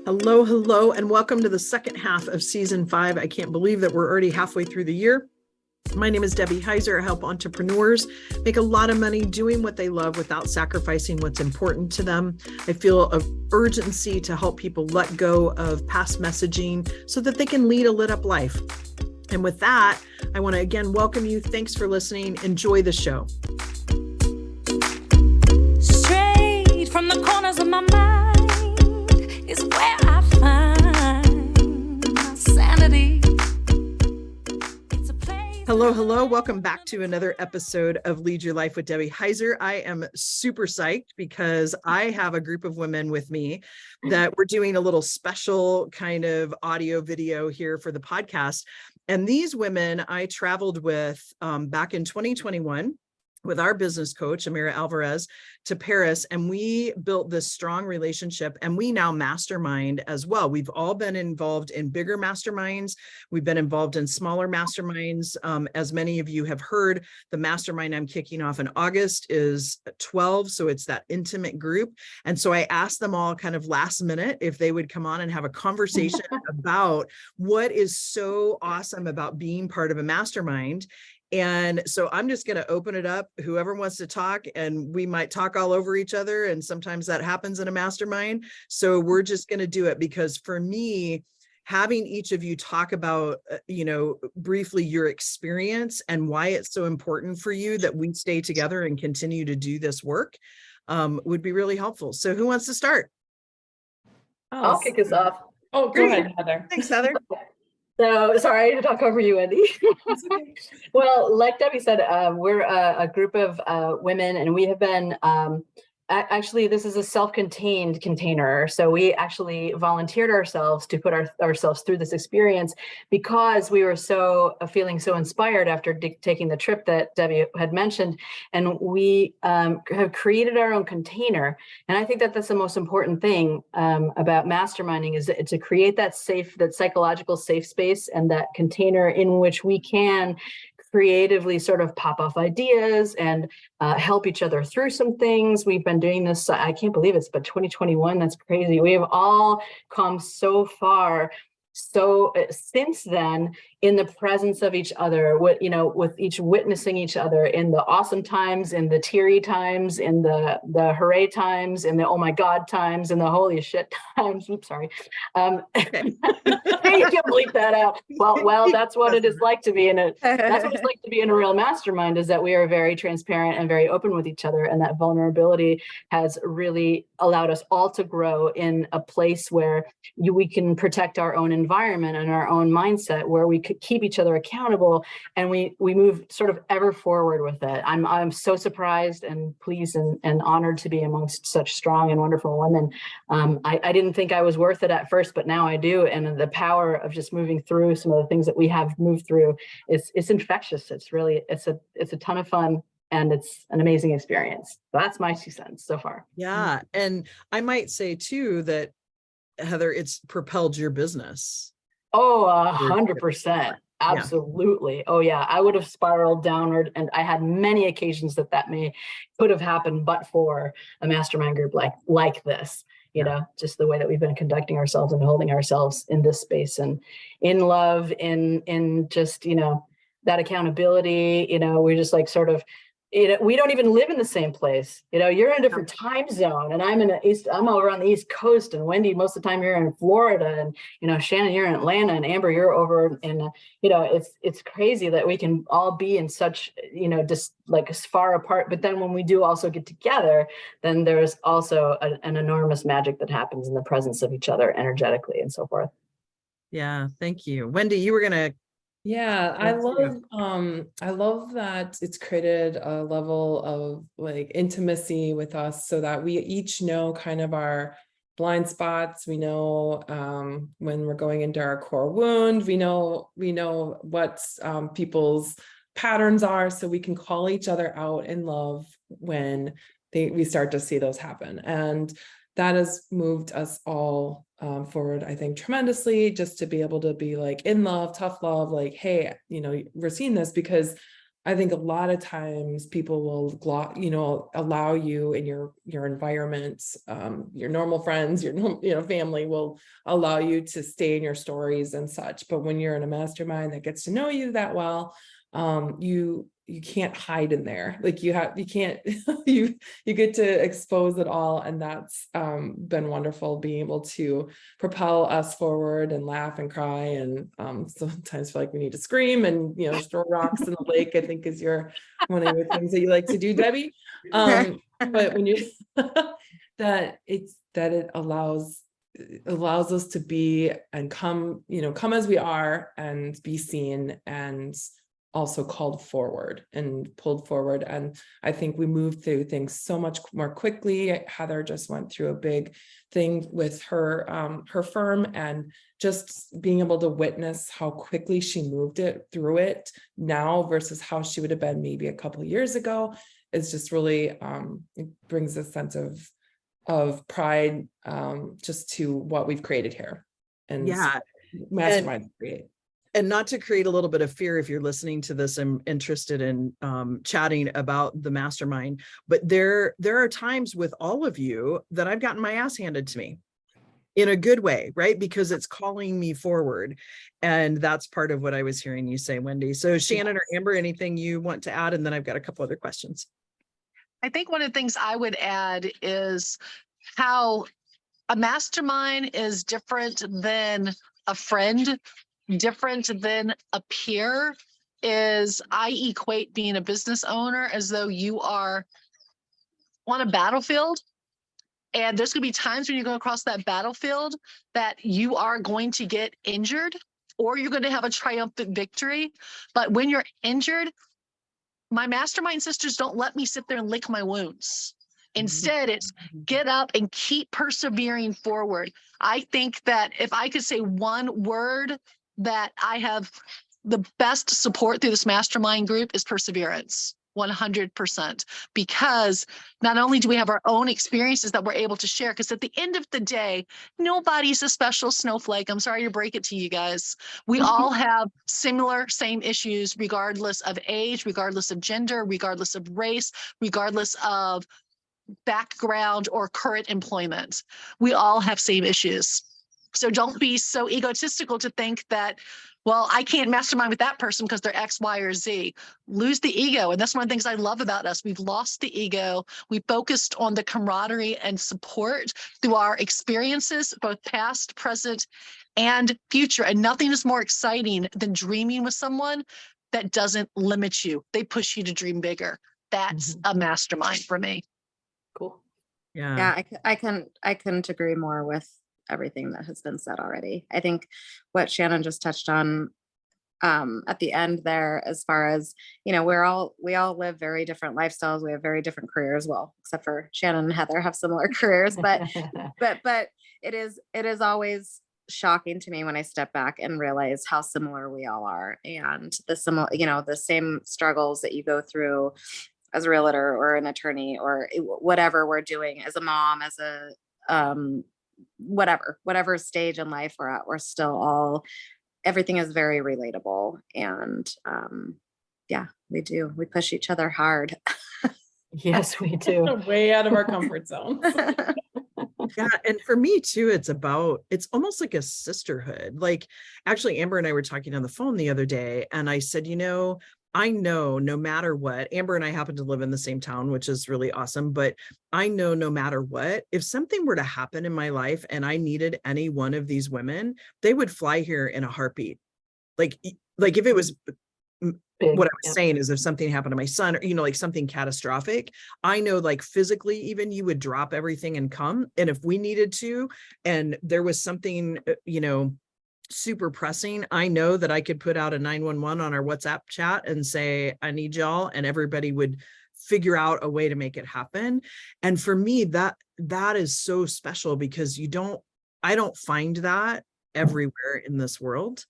Hello, hello, and welcome to the second half of season 5. I can't believe that we're already halfway through the year. My name is Debbie Heiser. I help entrepreneurs make a lot of money doing what they love without sacrificing what's important to them. I feel an urgency to help people let go of past messaging so that they can lead a lit up life. And with that, I want to again welcome you. Thanks for listening. Enjoy the show. Straight from the corners of my mind is where I find my sanity. Hello. Welcome back to another episode of Lead Your Life with Debbie Heiser. I am super psyched because I have a group of women with me that we're doing a little special kind of audio video here for the podcast. And these women I traveled with back in 2021 with our business coach, Amira Alvarez, to Paris. And we built this strong relationship, and we now mastermind as well. We've all been involved in bigger masterminds. We've been involved in smaller masterminds. As many of you have heard, the mastermind I'm kicking off in August is 12. So it's that intimate group. And so I asked them all kind of last minute if they would come on and have a conversation about what is so awesome about being part of a mastermind. And so I'm just going to open it up, whoever wants to talk, and we might talk all over each other. And sometimes that happens in a mastermind. So we're just going to do it because for me, having each of you talk about, briefly your experience and why it's so important for you that we stay together and continue to do this work would be really helpful. So who wants to start? I'll kick us off. Oh, go ahead, Heather. Thanks, Heather. So sorry to talk over you, Wendy. Well, like Debbie said, we're a group of women, and we have been actually, this is a self-contained container. So we actually volunteered ourselves to put ourselves through this experience because we were feeling so inspired after taking the trip that Debbie had mentioned. And we have created our own container. And I think that that's the most important thing about masterminding is to create that psychological safe space and that container in which we can creatively sort of pop off ideas and help each other through some things. We've been doing this, I can't believe it's but 2021, that's crazy. We have all come so far. So since then, in the presence of each other, with each witnessing each other in the awesome times, in the teary times, in the hooray times, in the oh my God times, in the holy shit times. Oops, sorry. You can't bleep that out. Well, that's what it is like to be in a. That's what it's like to be in a real mastermind. Is that we are very transparent and very open with each other, and that vulnerability has really allowed us all to grow in a place where we can protect our own environment and our own mindset, where we could keep each other accountable, and we move sort of ever forward with it. I'm so surprised and pleased and honored to be amongst such strong and wonderful women. I didn't think I was worth it at first, but now I do. And the power of just moving through some of the things that we have moved through it's infectious. It's a ton of fun. And it's an amazing experience. So that's my 2 cents so far. Yeah. And I might say too that, Heather, it's propelled your business. Oh, 100%. Absolutely. Yeah. Oh yeah. I would have spiraled downward, and I had many occasions that could have happened, but for a mastermind group like this, just the way that we've been conducting ourselves and holding ourselves in this space and in love, in just, that accountability, we're just like sort of, we don't even live in the same place. You're in a different time zone, and I'm over on the East Coast, and Wendy, most of the time you're in Florida, and Shannon, you're in Atlanta, and Amber, you're over in, it's crazy that we can all be in such, just like as far apart. But then when we do also get together, then there's also an enormous magic that happens in the presence of each other energetically and so forth. Yeah. Thank you. Wendy, you were going to. Yeah, I love that it's created a level of like intimacy with us so that we each know kind of our blind spots. We know when we're going into our core wound, we know what people's patterns are, so we can call each other out in love when we start to see those happen. And that has moved us all forward, I think, tremendously, just to be able to be like in love, tough love, like, hey, we're seeing this because I think a lot of times people will, allow you in your environment, your normal friends, your family will allow you to stay in your stories and such. But when you're in a mastermind that gets to know you that well, you can't hide in there. Like you can't, you get to expose it all. And that's been wonderful, being able to propel us forward and laugh and cry. And sometimes feel like we need to scream and, throw rocks in the lake, I think is one of your things that you like to do, Debbie. But when you, that it allows us to be and come as we are and be seen and also called forward and pulled forward. And I think we moved through things so much more quickly. Heather just went through a big thing with her firm, and just being able to witness how quickly she moved through it now versus how she would have been maybe a couple of years ago is just really, it brings a sense of pride just to what we've created here. And Mastermind create. And not to create a little bit of fear, if you're listening to this, I'm interested in chatting about the mastermind, but there are times with all of you that I've gotten my ass handed to me in a good way, right? Because it's calling me forward. And that's part of what I was hearing you say, Wendy. So Shannon or Amber, anything you want to add? And then I've got a couple other questions. I think one of the things I would add is how a mastermind is different than a friend, different than a peer. Is I equate being a business owner as though you are on a battlefield, and there's going to be times when you go across that battlefield that you are going to get injured or you're going to have a triumphant victory. But when you're injured, my mastermind sisters don't let me sit there and lick my wounds. Instead, it's get up and keep persevering forward. I think that if I could say one word that I have the best support through this mastermind group is perseverance, 100%. Because not only do we have our own experiences that we're able to share, because at the end of the day, nobody's a special snowflake. I'm sorry to break it to you guys. We all have same issues, regardless of age, regardless of gender, regardless of race, regardless of background or current employment. We all have same issues. So don't be so egotistical to think that, well, I can't mastermind with that person because they're X, Y, or Z. Lose the ego. And that's one of the things I love about us. We've lost the ego. We focused on the camaraderie and support through our experiences, both past, present, and future. And nothing is more exciting than dreaming with someone that doesn't limit you. They push you to dream bigger. That's a mastermind for me. Cool. Yeah, I couldn't agree more with everything that has been said already. I think what Shannon just touched on at the end there, as far as, we all live very different lifestyles. We have very different careers. Well, except for Shannon and Heather have similar careers, but it is always shocking to me when I step back and realize how similar we all are, and the same struggles that you go through as a realtor or an attorney or whatever we're doing, as a mom, as a whatever stage in life we're at, we're still all, everything is very relatable. And we push each other hard. Yes, we do. Way out of our comfort zone. Yeah. And for me too, it's almost like a sisterhood. Like, actually, Amber and I were talking on the phone the other day, and I said, I know no matter what, Amber and I happen to live in the same town, which is really awesome. But I know no matter what, if something were to happen in my life and I needed any one of these women, they would fly here in a heartbeat. Like if it was big, what I was saying is if something happened to my son, or, like something catastrophic, I know like physically, even you would drop everything and come. And if we needed to, and there was something, super pressing, I know that I could put out a 911 on our WhatsApp chat and say, I need y'all, and everybody would figure out a way to make it happen. And for me, that is so special, because I don't find that everywhere in this world.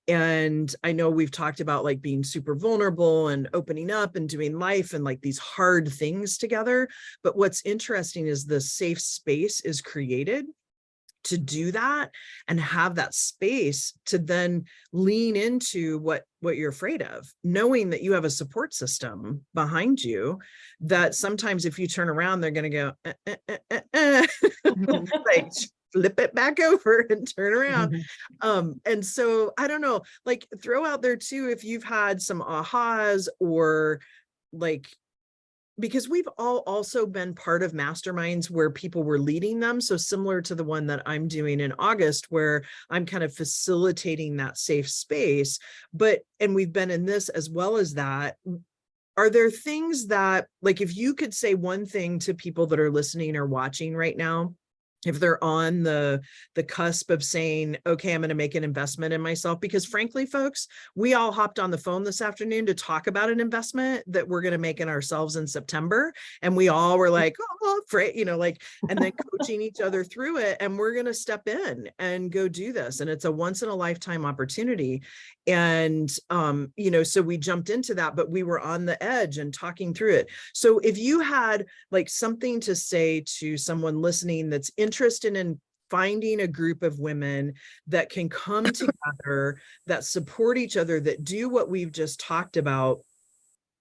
And I know we've talked about like being super vulnerable and opening up and doing life and like these hard things together. But what's interesting is the safe space is created. to do that and have that space to then lean into what you're afraid of, knowing that you have a support system behind you, that sometimes if you turn around, they're going to go, like flip it back over and turn around. And so I don't know, like throw out there too, if you've had some ahas, or like, because we've all also been part of masterminds where people were leading them. So similar to the one that I'm doing in August, where I'm kind of facilitating that safe space, and we've been in this as well as that. Are there things that, like, if you could say one thing to people that are listening or watching right now, if they're on the cusp of saying, okay, I'm going to make an investment in myself, because frankly, folks, we all hopped on the phone this afternoon to talk about an investment that we're going to make in ourselves in September. And we all were like, oh, afraid, like, and then coaching each other through it. And we're going to step in and go do this. And it's a once in a lifetime opportunity. And, so we jumped into that, but we were on the edge and talking through it. So if you had like something to say to someone listening that's interested in finding a group of women that can come together, that support each other, that do what we've just talked about,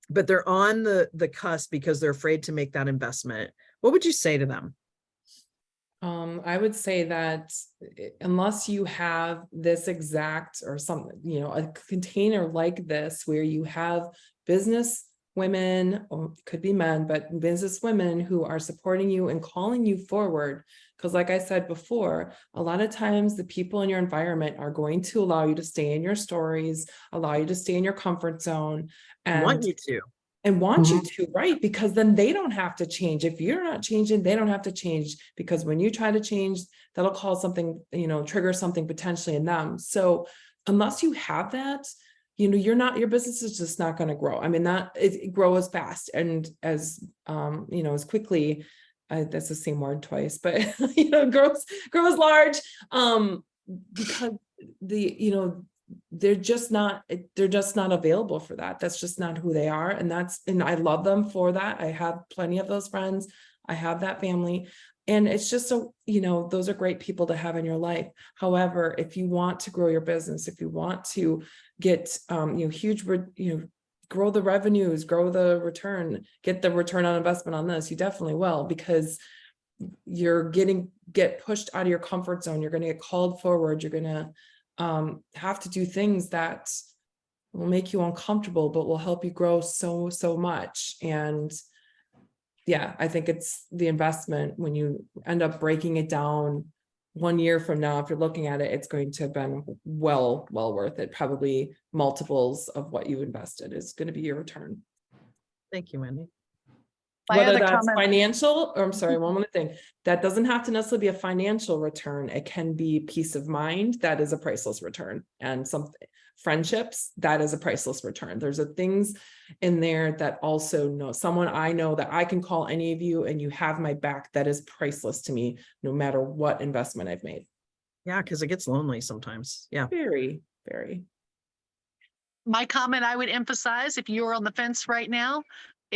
but they're on the cusp because they're afraid to make that investment, what would you say to them? I would say that unless you have this exact or something, a container like this where you have business women, or it could be men, but business women who are supporting you and calling you forward. Because like I said before, a lot of times the people in your environment are going to allow you to stay in your stories, allow you to stay in your comfort zone, and want you to. And want you to, right? Because then they don't have to change. If you're not changing, they don't have to change, because when you try to change, that'll cause something, trigger something potentially in them. So unless you have that, your business is just not going to grow. I mean, it grow as fast and as, as quickly, that's the same word twice, but, grows large, because they're just not available for that. That's just not who they are. And I love them for that. I have plenty of those friends. I have that family. And it's just those are great people to have in your life. However, if you want to grow your business, if you want to get, huge, grow the revenues, grow the return, get the return on investment on this, you definitely will, because you're get pushed out of your comfort zone. You're going to get called forward. You're going to have to do things that will make you uncomfortable, but will help you grow so much. And yeah, I think it's the investment. When you end up breaking it down 1 year from now, if you're looking at it, it's going to have been well worth it. Probably multiples of what you invested is going to be your return. Thank you, Wendy. Whether that's financial, or I'm sorry, one more thing, that doesn't have to necessarily be a financial return. It can be peace of mind. That is a priceless return. And some friendships, that is a priceless return. There's things in there that also someone I know that I can call any of you and you have my back. That is priceless to me, no matter what investment I've made. Yeah, because it gets lonely sometimes. Yeah. Very, very. My comment I would emphasize, if you're on the fence right now,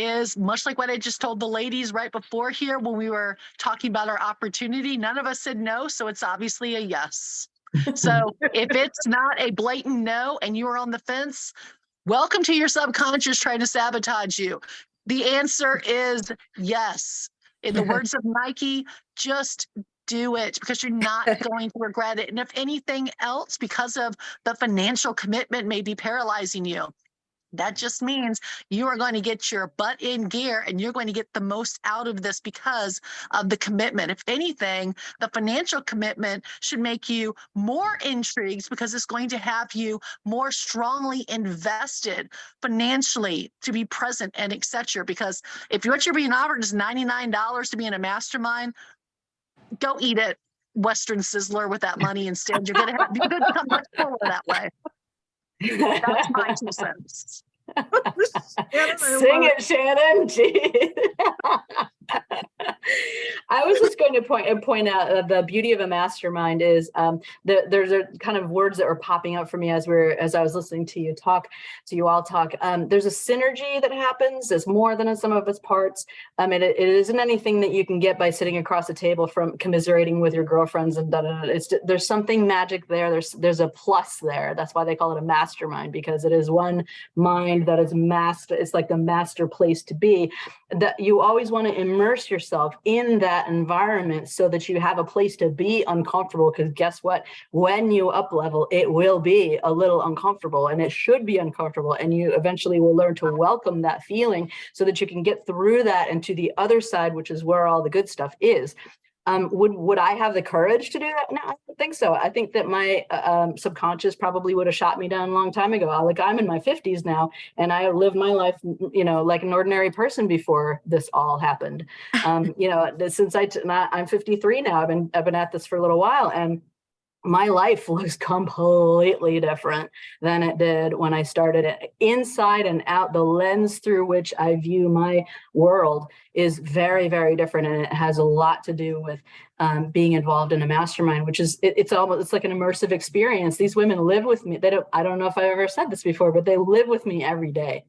is much like what I just told the ladies right before here when we were talking about our opportunity. None of us said no, so it's obviously a yes. So if it's not a blatant no and you are on the fence, welcome to your subconscious trying to sabotage you. The answer is yes. In the words of Nike, just do it, because you're not going to regret it. And if anything else, because of the financial commitment may be paralyzing you, that just means you are going to get your butt in gear and you're going to get the most out of this because of the commitment. If anything, the financial commitment should make you more intrigued, because it's going to have you more strongly invested financially to be present and etc. Because if what you're being offered is $99 to be in a mastermind, go eat at Western Sizzler with that money instead. You're going to become much fuller that way. That's my 2 cents. Sing it, Shannon. I was just going to point out the beauty of a mastermind is there's a kind of words that were popping up for me as I was listening to you all talk. There's a synergy that happens. There's more than a sum of its parts. It isn't anything that you can get by sitting across a table from commiserating with your girlfriends and there's something magic there. There's a plus there. That's why they call it a mastermind, because it is one mind that is master. It's like the master place to be. That you always want to immerse yourself in that environment so that you have a place to be uncomfortable, because guess what? When you up level, it will be a little uncomfortable, and it should be uncomfortable, and you eventually will learn to welcome that feeling so that you can get through that and to the other side, which is where all the good stuff is. Would I have the courage to do that? No, I don't think so. I think that my subconscious probably would have shot me down a long time ago. Like, I'm in my 50s now, and I lived my life, like an ordinary person before this all happened. Since I'm 53 now, I've been at this for a little while, and my life looks completely different than it did when I started it. Inside and out, the lens through which I view my world is very, very different. And it has a lot to do with being involved in a mastermind, which is, it's like an immersive experience. These women live with me. I don't know if I've ever said this before, but they live with me every day.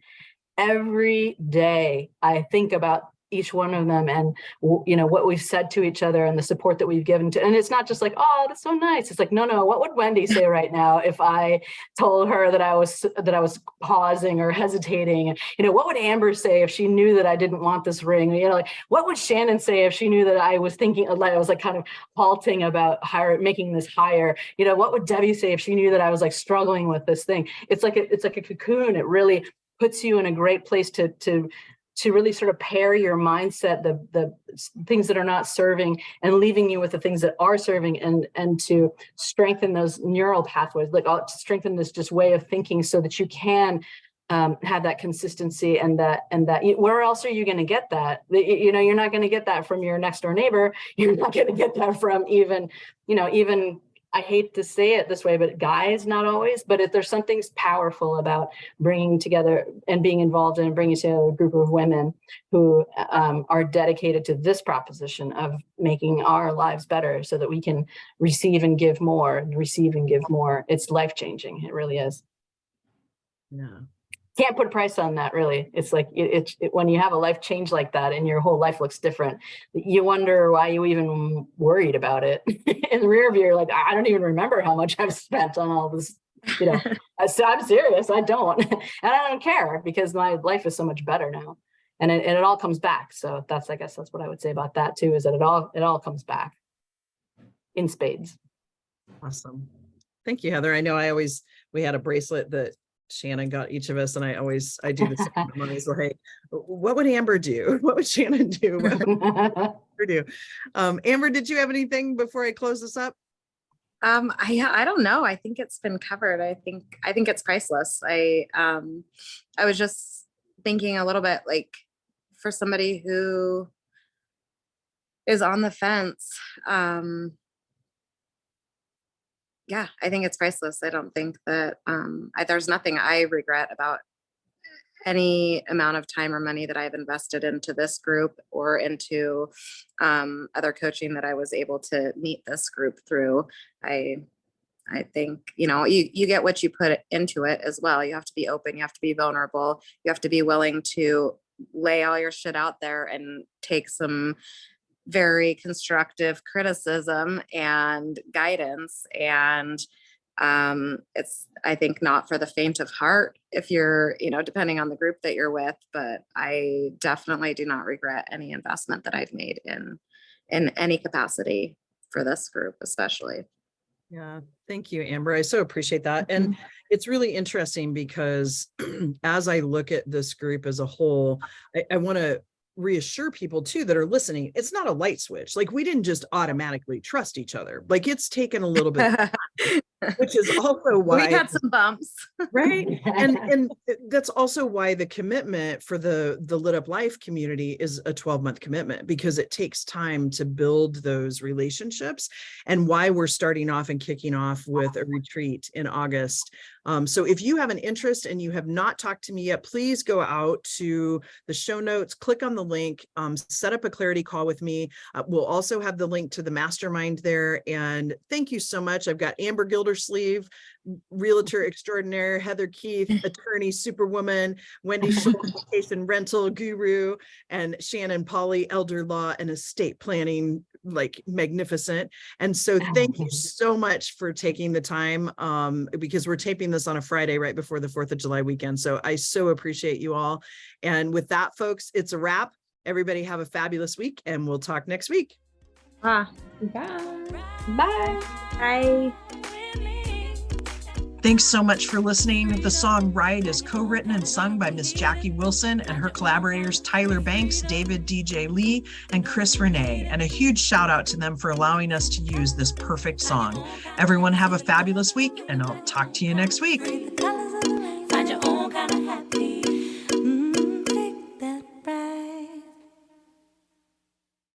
Every day I think about each one of them and what we've said to each other and the support that we've given to, and it's not just like, oh, that's so nice. It's like, no, what would Wendy say right now if I told her that I was pausing or hesitating? What would Amber say if she knew that I didn't want this ring? What would Shannon say if she knew that I was thinking, like, I was like kind of halting about making this higher? What would Debbie say if she knew that I was like struggling with this thing? It's like a cocoon. It really puts you in a great place to really sort of pair your mindset, the things that are not serving, and leaving you with the things that are serving, and to strengthen those neural pathways, like strengthen this just way of thinking so that you can have that consistency and that where else are you going to get that? You're not going to get that from your next door neighbor. You're not going to get that from even I hate to say it this way, but guys, not always, but if there's something powerful about bringing together and being involved in bringing together a group of women who are dedicated to this proposition of making our lives better so that we can receive and give more. It's life-changing. It really is. Yeah. Can't put a price on that, really. It's like when you have a life change like that and your whole life looks different, you wonder why you even worried about it. In the rear view, you're like, I don't even remember how much I've spent on all this. So I'm serious. I don't, and I don't care, because my life is so much better now, and it all comes back. So I guess that's what I would say about that too, is that it all comes back in spades. Awesome. Thank you, Heather. I know we had a bracelet that Shannon got each of us, and I do the same. I'm always like, what would Amber do? What would Shannon do? What would Amber do? Amber, did you have anything before I close this up? I don't know. I think it's been covered. I think it's priceless. I was just thinking a little bit, like, for somebody who is on the fence, yeah, I think it's priceless. I don't think that there's nothing I regret about any amount of time or money that I've invested into this group or into other coaching that I was able to meet this group through. I think, you get what you put into it as well. You have to be open. You have to be vulnerable. You have to be willing to lay all your shit out there and take some very constructive criticism and guidance. And it's, I think, not for the faint of heart if you're, depending on the group that you're with, but I definitely do not regret any investment that I've made in any capacity for this group, especially. Yeah. Thank you, Amber. I so appreciate that. And it's really interesting because as I look at this group as a whole, I want to reassure people too that are listening, it's not a light switch. Like, we didn't just automatically trust each other. Like, it's taken a little bit which is also why we got some bumps. right. And that's also why the commitment for the Lit Up Life community is a 12-month commitment, because it takes time to build those relationships, and why we're starting off and kicking off with a retreat in August. So if you have an interest and you have not talked to me yet, please go out to the show notes, click on the link, set up a clarity call with me. We'll also have the link to the mastermind there. And thank you so much. I've got Amber Gildersleeve, realtor extraordinaire, Heather Keith, attorney superwoman, Wendy Schultz, vacation rental guru, and Shannon, Pawley, elder law and estate planning, like magnificent. And so thank you so much for taking the time, because we're taping this on a Friday right before the 4th of July weekend. So I so appreciate you all. And with that, folks, it's a wrap. Everybody have a fabulous week, and we'll talk next week. Bye. Bye. Bye. Thanks so much for listening. The song Ride is co-written and sung by Miss Jackie Wilson and her collaborators Tyler Banks, David DJ Lee, and Chris Renee. And a huge shout out to them for allowing us to use this perfect song. Everyone have a fabulous week, and I'll talk to you next week.